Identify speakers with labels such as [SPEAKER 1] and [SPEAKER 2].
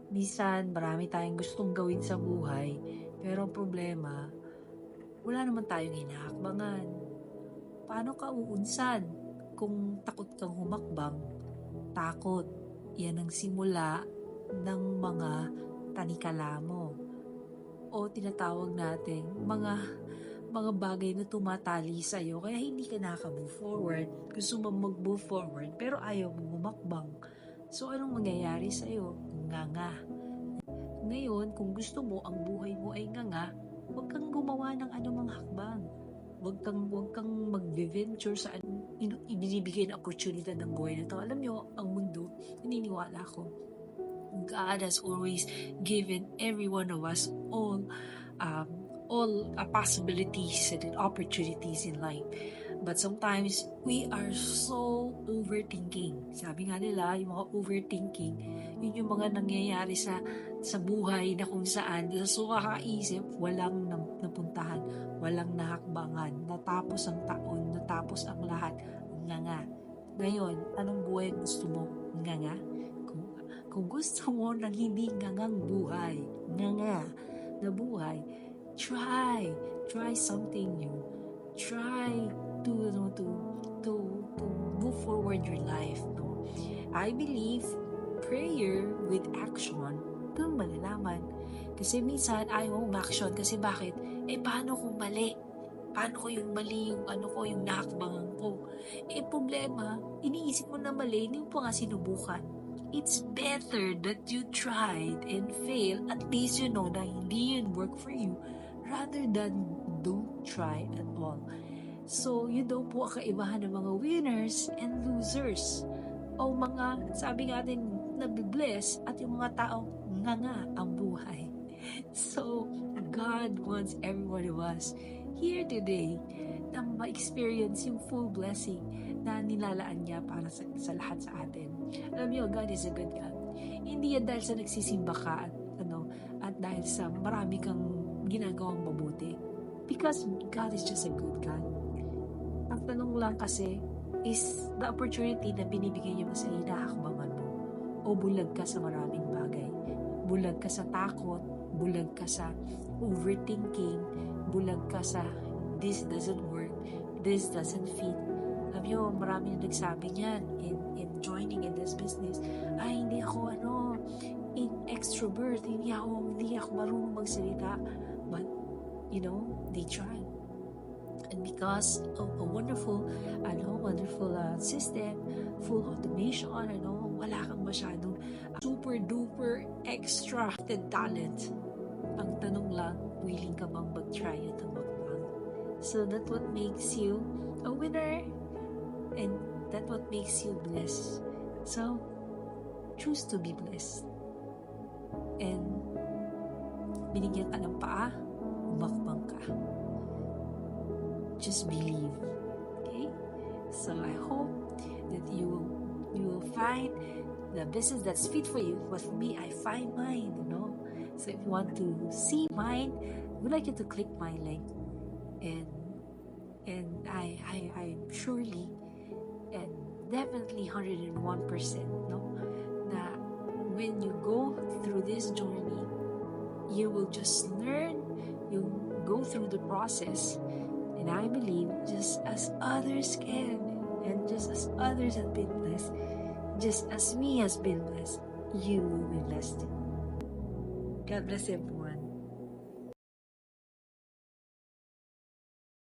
[SPEAKER 1] Minsan marami tayong gustong gawin sa buhay, pero ang problema, wala naman tayong hinahakbangan. Paano ka uunsan kung takot kang humakbang? Takot, yan ang simula ng mga tanikala mo o tinatawag nating mga bagay na tumatali sa'yo kaya hindi ka nakaka-move forward. Gusto mo mag-move forward pero ayaw mong humakbang. So anong mangyayari sa'yo? Nga. Ngayon, kung gusto mo ang buhay mo ay nga, huwag kang gumawa ng anumang hakbang. Huwag kang mag-venture sa ibinibigay na opportunity ng buhay na to. Alam nyo, ang mundo, naniniwala ko, God has always given every one of us all possibilities and opportunities in life. But sometimes, we are so overthinking. Sabi nga nila, yung mga overthinking, yun yung mga nangyayari sa buhay na kung saan, sa kakaisip, walang napuntahan, walang nahakbangan, natapos ang taon, natapos ang lahat, nga. Ngayon, anong buhay gusto mo? Nga. Kung gusto mo ng hindi ngangang buhay, nga na buhay, try something new. Try to move forward your life. No? I believe prayer with action, doon malalaman. Kasi minsan ayaw mong action kasi bakit? Paano kung mali? Paano ko yung mali yung yung nakakbangan ko? Problema, iniisip mo na mali, hindi mo pa nga sinubukan. It's better that you tried and failed. At least you know na hindi yun work for you rather than don't try at all. So, yun daw po ang kaibahan ng mga winners and losers. O mga, sabi nga din, nabibless at yung mga tao nga ang buhay. So, God wants every one of us here today na ma-experience yung full blessing na nilalaan niya para sa lahat sa atin. Alam niyo, God is a good God. Hindi yan dahil sa nagsisimba ka at dahil sa marami kang ginagawang mabuti. Because God is just a good God. Ang tanong lang kasi is the opportunity na binibigay niya sa hinahakbangan mo o bulag ka sa maraming bagay. Bulag ka sa takot, bulag ka sa overthinking, bulag ka sa this doesn't work, this doesn't fit. Alam nyo, marami na nagsabi niyan in joining in this business. Hindi ako extrovert, hindi ako marunong magsalita. But, they try. And because of a wonderful system, full automation, wala kang masyadong super duper extra talent. Ang tanong lang, willing ka bang mag-try at mag-bang? So that what makes you a winner, and that what makes you blessed. So choose to be blessed. And binigyan ka ng paa, umakbang ka. Just believe. Okay? So I hope that you will find the business that's fit for you. But for me, I find mine, So if you want to see mine, I would like you to click my link. And I'm surely and definitely 101%, na when you go through this journey, you will just learn, you go through the process. And I believe just as others can, and just as others have been blessed, just as me has been blessed, you will be blessed. God bless everyone.